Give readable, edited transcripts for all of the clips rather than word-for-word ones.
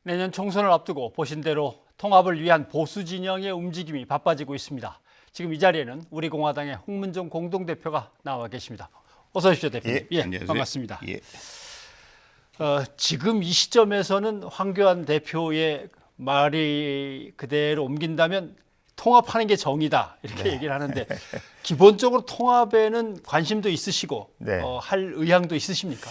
내년 총선을 앞두고 보신 대로 통합을 위한 보수 진영의 움직임이 바빠지고 있습니다. 지금 이 자리에는 우리공화당의 홍문종 공동대표가 나와 계십니다. 어서 오십시오, 대표님. 안녕하세요. 반갑습니다. 예. 지금 이 시점에서는 황교안 대표의 말이 그대로 옮긴다면 통합하는 게 정의다 이렇게 얘기를 하는데 기본적으로 통합에는 관심도 있으시고 할 의향도 있으십니까?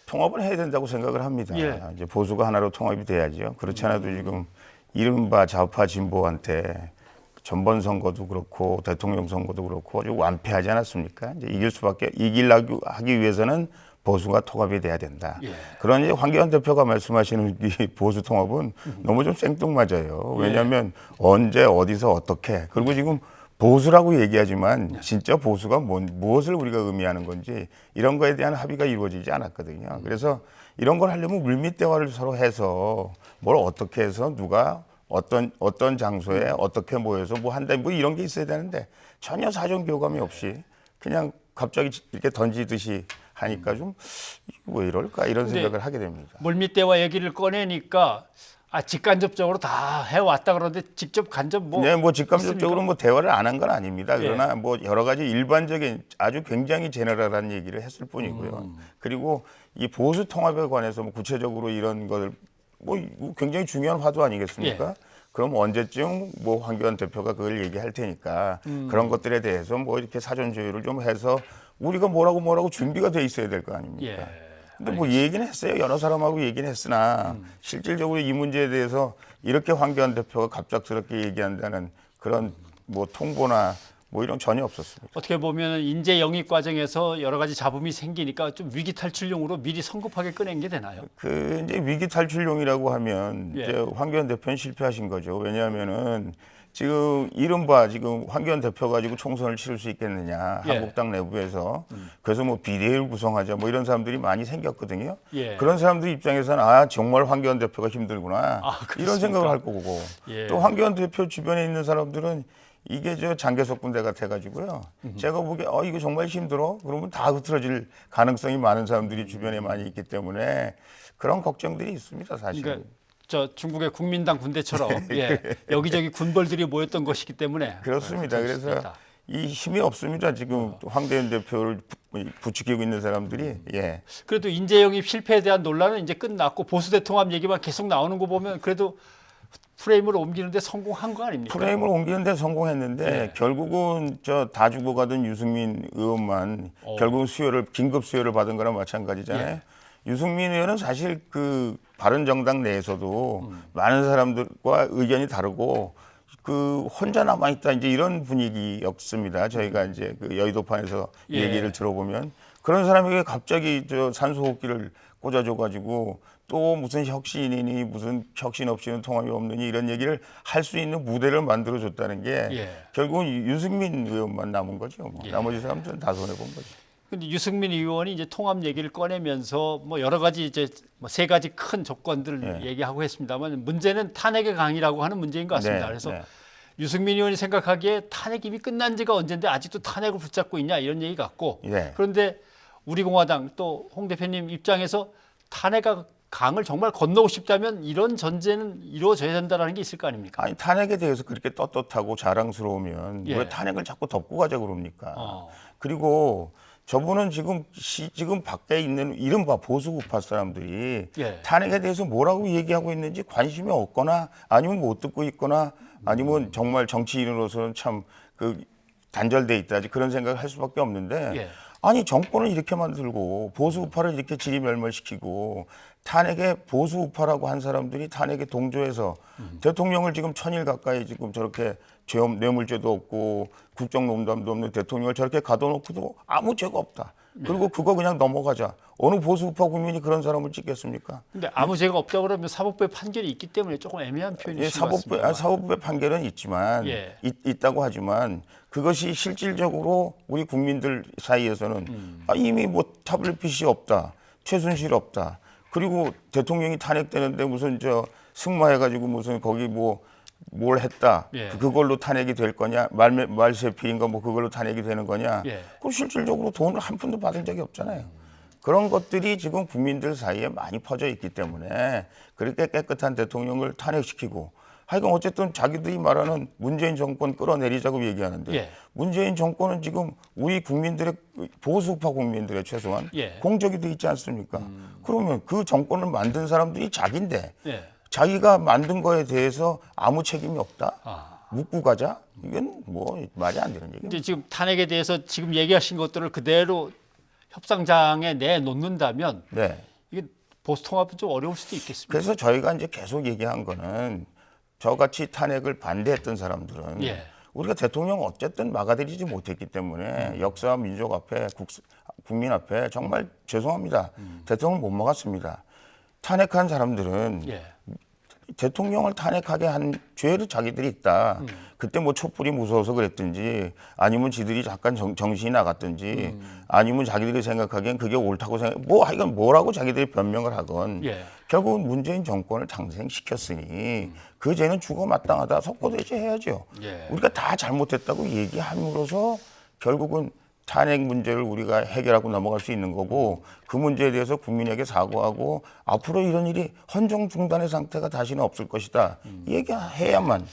통합을 해야 된다고 생각을 합니다. 예. 이제 보수가 하나로 통합이 돼야죠. 그렇지 않아도 지금 이른바 좌파 진보한테 전번 선거도 그렇고 대통령 선거도 그렇고 아주 완패하지 않았습니까? 이제 이기려고 하기 위해서는 보수가 통합이 돼야 된다. 예. 그러니 황교안 대표가 말씀하시는 이 보수 통합은 너무 좀 생뚱맞아요. 왜냐하면 언제 어디서 어떻게 그리고 지금 보수라고 얘기하지만 진짜 보수가 무엇을 우리가 의미하는 건지 이런 거에 대한 합의가 이루어지지 않았거든요. 그래서 이런 걸 하려면 물밑 대화를 서로 해서 뭘 어떻게 해서 누가 어떤 장소에 어떻게 모여서 뭐 한다 뭐 이런 게 있어야 되는데 전혀 사전 교감이 없이 그냥 갑자기 이렇게 던지듯이 하니까 좀 왜 이럴까 이런 생각을 하게 됩니다. 물밑 대화 얘기를 꺼내니까 직간접적으로 다 해왔다 그러는데 직접 간접 네, 직간접적으로 있습니까? 대화를 안 한 건 아닙니다. 그러나 여러 가지 일반적인 아주 굉장히 제너럴한 얘기를 했을 뿐이고요. 그리고 이 보수 통합에 관해서 구체적으로 이런 걸 굉장히 중요한 화두 아니겠습니까? 그럼 언제쯤 황교안 대표가 그걸 얘기할 테니까 그런 것들에 대해서 이렇게 사전 조율을 좀 해서 우리가 뭐라고 준비가 돼 있어야 될 거 아닙니까? 근데 얘기는 했어요. 여러 사람하고 얘기는 했으나 실질적으로 이 문제에 대해서 이렇게 황교안 대표가 갑작스럽게 얘기한다는 그런 통보나 이런 전혀 없었습니다. 어떻게 보면 인재 영입 과정에서 여러 가지 잡음이 생기니까 좀 위기 탈출용으로 미리 성급하게 꺼낸 게 되나요? 이제 위기 탈출용이라고 하면 이제 황교안 대표는 실패하신 거죠. 왜냐하면은 지금 이른바 지금 황교안 대표 가지고 총선을 치를 수 있겠느냐 한국당 내부에서 그래서 비대위를 구성하자 이런 사람들이 많이 생겼거든요. 그런 사람들 입장에서는 정말 황교안 대표가 힘들구나 이런 생각을 할 거고 또 황교안 대표 주변에 있는 사람들은 이게 장개석 군대 같아가지고요. 제가 보기에 이거 정말 힘들어. 그러면 다 흐트러질 가능성이 많은 사람들이 주변에 많이 있기 때문에 그런 걱정들이 있습니다, 사실. 그러니까 중국의 국민당 군대처럼 여기저기 군벌들이 모였던 것이기 때문에 그렇습니다. 그래서 이 힘이 없습니다. 지금 황교안 대표를 부추기고 있는 사람들이. 그래도 인재 영입 실패에 대한 논란은 이제 끝났고 보수 대통합 얘기만 계속 나오는 거 보면 그래도 프레임을 옮기는데 성공한 거 아닙니까? 프레임을 옮기는데 성공했는데 결국은 다 죽어가던 유승민 의원만 결국은 긴급 수혈을 받은 거랑 마찬가지잖아요. 유승민 의원은 사실 바른정당 내에서도 많은 사람들과 의견이 다르고 혼자 남아있다 이제 이런 분위기였습니다. 저희가 이제 여의도판에서 얘기를 들어보면 그런 사람에게 갑자기 산소호흡기를 꽂아줘가지고 또 무슨 혁신이니 무슨 혁신 없이는 통합이 없느니 이런 얘기를 할 수 있는 무대를 만들어줬다는 게 결국은 유승민 의원만 남은 거죠. 나머지 사람들은 다 손해본 거죠. 근데 유승민 의원이 이제 통합 얘기를 꺼내면서 여러 가지 이제 세 가지 큰 조건들을 얘기하고 했습니다만 문제는 탄핵의 강이라고 하는 문제인 것 같습니다. 그래서 유승민 의원이 생각하기에 탄핵 이미 끝난 지가 언젠데 아직도 탄핵을 붙잡고 있냐 이런 얘기 같고 그런데 우리공화당 또 홍 대표님 입장에서 탄핵의 강을 정말 건너고 싶다면 이런 전제는 이루어져야 된다는 게 있을 거 아닙니까? 아니 탄핵에 대해서 그렇게 떳떳하고 자랑스러우면 왜 탄핵을 자꾸 덮고 가자 그럽니까? 그리고 저분은 지금 밖에 있는 이른바 보수 우파 사람들이 탄핵에 대해서 뭐라고 얘기하고 있는지 관심이 없거나 아니면 못 듣고 있거나 아니면 정말 정치인으로서는 참 단절돼 있다 그런 생각을 할 수밖에 없는데 아니 정권을 이렇게 만들고 보수 우파를 이렇게 지리멸멸시키고 탄핵에 보수 우파라고 한 사람들이 탄핵에 동조해서 대통령을 지금 1000일 가까이 지금 저렇게 뇌물죄도 없고 국정농단도 없는 대통령을 저렇게 가둬놓고도 아무 죄가 없다. 그리고 그거 그냥 넘어가자. 어느 보수 우파 국민이 그런 사람을 찍겠습니까? 근데 아무 죄가 없다 그러면 사법부의 판결이 있기 때문에 조금 애매한 표현이신 것 같습니다. 사법부의 판결은 있지만 있다고 하지만 그것이 실질적으로 우리 국민들 사이에서는 이미 타블릿 없다. 최순실 없다. 그리고 대통령이 탄핵되는데 무슨 승마해가지고 무슨 거기 뭘 했다. 그걸로 탄핵이 될 거냐? 말세필인가 그걸로 탄핵이 되는 거냐? 그 실질적으로 돈을 한 푼도 받은 적이 없잖아요. 그런 것들이 지금 국민들 사이에 많이 퍼져 있기 때문에 그렇게 깨끗한 대통령을 탄핵시키고 하여간 어쨌든 자기들이 말하는 문재인 정권 끌어내리자고 얘기하는데 예. 문재인 정권은 지금 우리 국민들의 보수파 국민들의 최소한 예. 공적이 돼 있지 않습니까? 그러면 그 정권을 만든 사람들이 자기인데 예. 자기가 만든 거에 대해서 아무 책임이 없다? 아. 묻고 가자? 이건 뭐 말이 안 되는 얘기입니다. 이제 지금 탄핵에 대해서 지금 얘기하신 것들을 그대로 협상장에 내놓는다면 네. 이게 보수 통합은 좀 어려울 수도 있겠습니다. 그래서 저희가 이제 계속 얘기한 거는 저같이 탄핵을 반대했던 사람들은 예. 우리가 대통령 어쨌든 막아들이지 못했기 때문에 역사와 민족 앞에 국민 앞에 정말 죄송합니다. 대통령을 못 막았습니다. 탄핵한 사람들은 예. 대통령을 탄핵하게 한 죄를 자기들이 있다. 그때 뭐 촛불이 무서워서 그랬든지 아니면 지들이 잠깐 정신이 나갔든지 아니면 자기들이 생각하기엔 그게 옳다고 뭐 하여간 뭐라고 자기들이 변명을 하건 예. 결국은 문재인 정권을 당생시켰으니 그 죄는 죽어 마땅하다. 석고대죄 해야죠. 예. 우리가 다 잘못했다고 얘기함으로써 결국은 탄핵 문제를 우리가 해결하고 넘어갈 수 있는 거고 그 문제에 대해서 국민에게 사과하고 앞으로 이런 일이 헌정 중단의 상태가 다시는 없을 것이다. 얘기해야만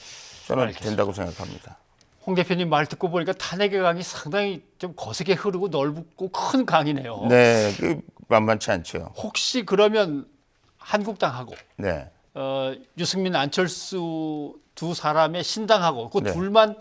저는 알겠습니다. 된다고 생각합니다. 홍 대표님 말 듣고 보니까 탄핵의 강이 상당히 좀 거세게 흐르고 넓고 큰 강이네요. 네, 그 만만치 않죠. 혹시 그러면 한국당하고 네, 유승민, 안철수 두 사람의 신당하고 그 네. 둘만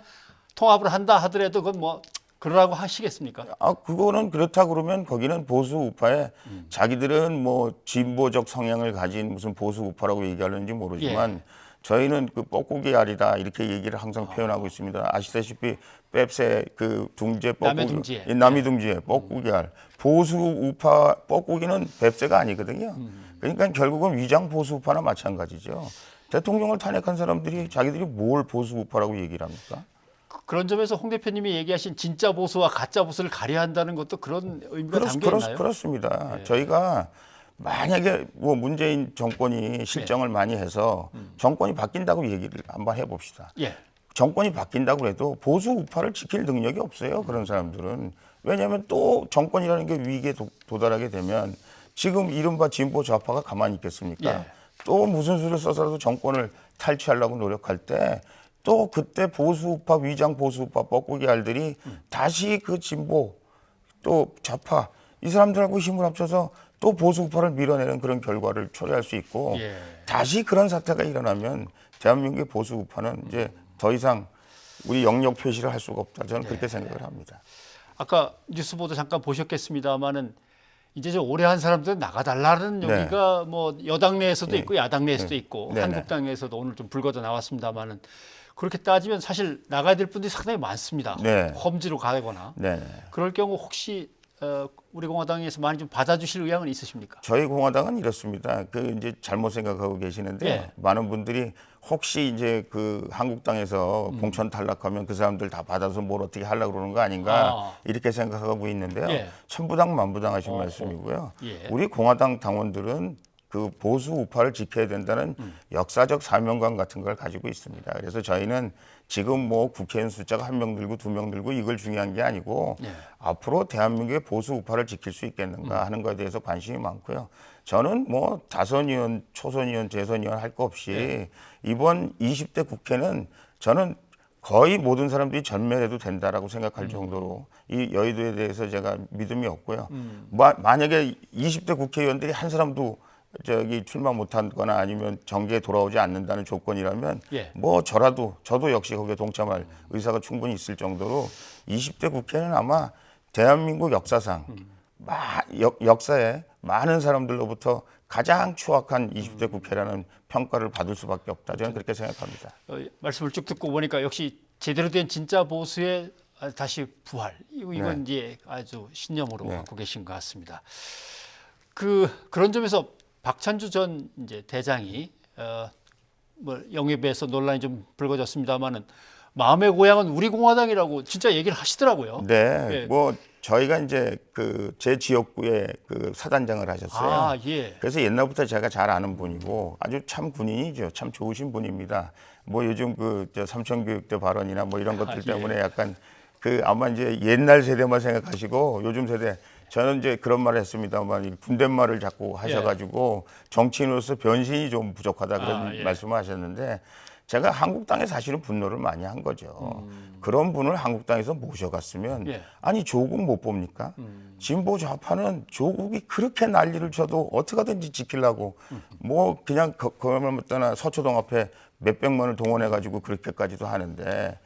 통합을 한다 하더라도 그건 뭐 그러라고 하시겠습니까? 그거는 그렇다 그러면 거기는 보수 우파에 자기들은 뭐 진보적 성향을 가진 무슨 보수 우파라고 얘기하는지 모르지만 저희는 그 뻐꾸기 알이다 이렇게 얘기를 항상 표현하고 있습니다. 아시다시피 뺍새 그 둥지에 뻐꾸기, 남이 둥지에 뻐꾸기 알 보수 우파 뻐꾸기는 뱁새가 아니거든요. 그러니까 결국은 위장 보수 우파나 마찬가지죠. 대통령을 탄핵한 사람들이 자기들이 뭘 보수 우파라고 얘기를 합니까? 그런 점에서 홍 대표님이 얘기하신 진짜 보수와 가짜 보수를 가려야 한다는 것도 그런 의미가 담겨 있나요? 그렇습니다. 저희가 만약에 뭐 문재인 정권이 실정을 많이 해서 정권이 바뀐다고 얘기를 한번 해봅시다. 예. 정권이 바뀐다고 해도 보수 우파를 지킬 능력이 없어요. 그런 사람들은. 왜냐하면 또 정권이라는 게 위기에 도달하게 되면 지금 이른바 진보 좌파가 가만히 있겠습니까? 예. 또 무슨 수를 써서라도 정권을 탈취하려고 노력할 때 또 그때 보수우파, 위장 보수우파, 뻐꾸기 알들이 다시 그 진보 또 좌파 이 사람들하고 힘을 합쳐서 또 보수우파를 밀어내는 그런 결과를 초래할 수 있고 다시 그런 사태가 일어나면 대한민국의 보수우파는 이제 더 이상 우리 영역 표시를 할 수가 없다. 저는 그렇게 생각을 합니다. 아까 뉴스 보도 잠깐 보셨겠습니다마는 이제 저 오래 한 사람들은 나가달라는 여기가 뭐 여당 내에서도 있고 야당 내에서도 있고 한국당 내에서도 오늘 좀 불거져 나왔습니다마는 그렇게 따지면 사실 나가야 될 분들이 상당히 많습니다. 험지로 가거나 그럴 경우 혹시 우리 공화당에서 많이 좀 받아주실 의향은 있으십니까? 저희 공화당은 이렇습니다. 그 이제 잘못 생각하고 계시는데 많은 분들이 혹시 이제 그 한국당에서 공천 탈락하면 그 사람들 다 받아서 뭘 어떻게 하려고 그러는 거 아닌가 이렇게 생각하고 있는데요. 천부당 만부당 하신 말씀이고요. 우리 공화당 당원들은 그 보수 우파를 지켜야 된다는 역사적 사명감 같은 걸 가지고 있습니다. 그래서 저희는 지금 뭐 국회의원 숫자가 1명 늘고 2명 늘고 이걸 중요한 게 아니고 앞으로 대한민국의 보수 우파를 지킬 수 있겠는가 하는 것에 대해서 관심이 많고요. 저는 뭐 다선 의원, 초선 의원, 재선 의원 할 거 없이 이번 20대 국회는 저는 거의 모든 사람들이 전멸해도 된다라고 생각할 정도로 이 여의도에 대해서 제가 믿음이 없고요. 만약에 20대 국회의원들이 한 사람도 출마 못하거나 아니면 정계에 돌아오지 않는다는 조건이라면 뭐 저도 역시 거기에 동참할 의사가 충분히 있을 정도로 20대 국회는 아마 대한민국 역사상 역사에 많은 사람들로부터 가장 추악한 20대 국회라는 평가를 받을 수밖에 없다. 저는 그렇게 생각합니다. 말씀을 쭉 듣고 보니까 역시 제대로 된 진짜 보수의 다시 부활 이건 이제 아주 신념으로 갖고 계신 것 같습니다. 그런 점에서 박찬주 전 이제 대장이 뭐 영입에서 논란이 좀 불거졌습니다만은 마음의 고향은 우리 공화당이라고 진짜 얘기를 하시더라고요. 뭐 저희가 이제 그 제 지역구에 그 사단장을 하셨어요. 그래서 옛날부터 제가 잘 아는 분이고 아주 참 군인이죠. 참 좋으신 분입니다. 뭐 요즘 저 삼천교육대 발언이나 뭐 이런 것들 때문에 약간 아마 이제 옛날 세대만 생각하시고 요즘 세대 저는 이제 그런 말을 했습니다만 군대말을 자꾸 하셔가지고 정치인으로서 변신이 좀 부족하다 그런 말씀을 하셨는데 제가 한국당에 사실은 분노를 많이 한 거죠. 그런 분을 한국당에서 모셔갔으면 아니 조국 못 봅니까? 진보 좌파는 조국이 그렇게 난리를 쳐도 어떻게든지 지키려고 뭐 그냥 그러면 떠나 서초동 앞에 몇백만을 동원해가지고 그렇게까지도 하는데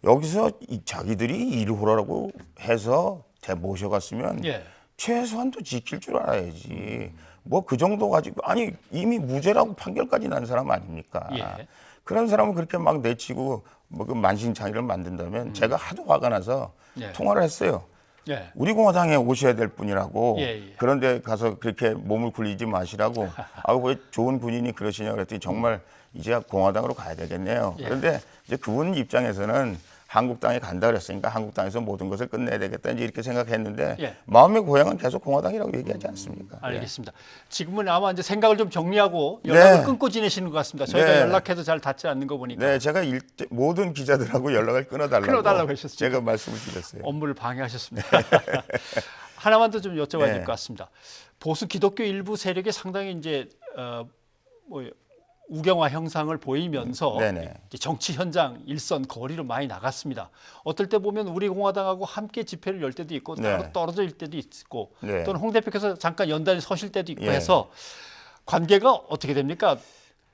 여기서 자기들이 일호라고 해서 모셔갔으면 최소한 또 지킬 줄 알아야지. 뭐 그 정도 가지고 아니 이미 무죄라고 판결까지 난 사람 아닙니까? 그런 사람은 그렇게 막 내치고 뭐 그 만신창이를 만든다면 제가 하도 화가 나서 통화를 했어요. 우리 공화당에 오셔야 될 분이라고 그런데 가서 그렇게 몸을 굴리지 마시라고 왜 좋은 군인이 그러시냐 그랬더니 정말 이제 공화당으로 가야 되겠네요. 그런데 이제 그분 입장에서는 한국당에 간다 그랬으니까 한국당에서 모든 것을 끝내야 되겠다 이제 이렇게 생각했는데 마음의 고향은 계속 공화당이라고 얘기하지 않습니까? 알겠습니다. 지금은 아마 이제 생각을 좀 정리하고 연락을 끊고 지내시는 것 같습니다. 저희가 연락해도 잘 닿지 않는 거 보니까. 네, 제가 모든 기자들하고 연락을 끊어달라고 하셨습니다. 제가 말씀을 드렸어요. 업무를 방해하셨습니다. 하나만 더 좀 여쭤봐야 될 것 같습니다. 보수 기독교 일부 세력이 상당히 이제 우경화 형상을 보이면서 이제 정치 현장 일선 거리로 많이 나갔습니다. 어떨 때 보면 우리 공화당하고 함께 집회를 열 때도 있고 따로 떨어져 있을 때도 있고 또는 홍 대표께서 잠깐 연단에 서실 때도 있고 해서 관계가 어떻게 됩니까?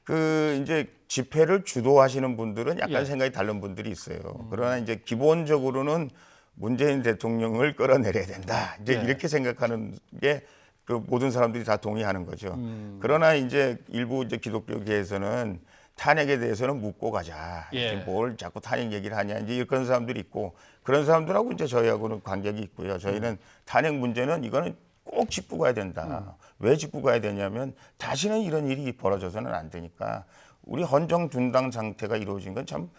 그 이제 집회를 주도하시는 분들은 약간 생각이 다른 분들이 있어요. 그러나 이제 기본적으로는 문재인 대통령을 끌어내려야 된다. 이제 이렇게 생각하는 게 그 모든 사람들이 다 동의하는 거죠. 그러나 이제 일부 이제 기독교계에서는 탄핵에 대해서는 묻고 가자. 이제 뭘 자꾸 탄핵 얘기를 하냐. 이제 그런 사람들이 있고 그런 사람들하고 이제 저희하고는 관계가 있고요. 저희는 탄핵 문제는 이거는 꼭 짚고 가야 된다. 왜 짚고 가야 되냐면 다시는 이런 일이 벌어져서는 안 되니까 우리 헌정 둔당 상태가 이루어진 건 참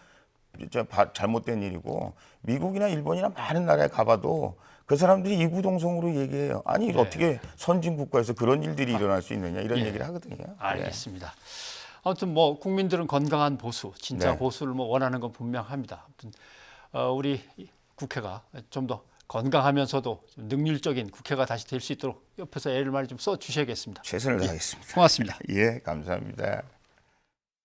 잘못된 일이고 미국이나 일본이나 많은 나라에 가봐도 그 사람들이 이구동성으로 얘기해요. 아니 어떻게 선진 국가에서 그런 일들이 일어날 수 있느냐 이런 얘기를 하거든요. 알겠습니다. 아무튼 뭐 국민들은 건강한 보수, 진짜 보수를 뭐 원하는 건 분명합니다. 아무튼 우리 국회가 좀 더 건강하면서도 좀 능률적인 국회가 다시 될 수 있도록 옆에서 애를 많이 좀 써 주셔야겠습니다. 최선을 다하겠습니다. 고맙습니다. 예, 감사합니다.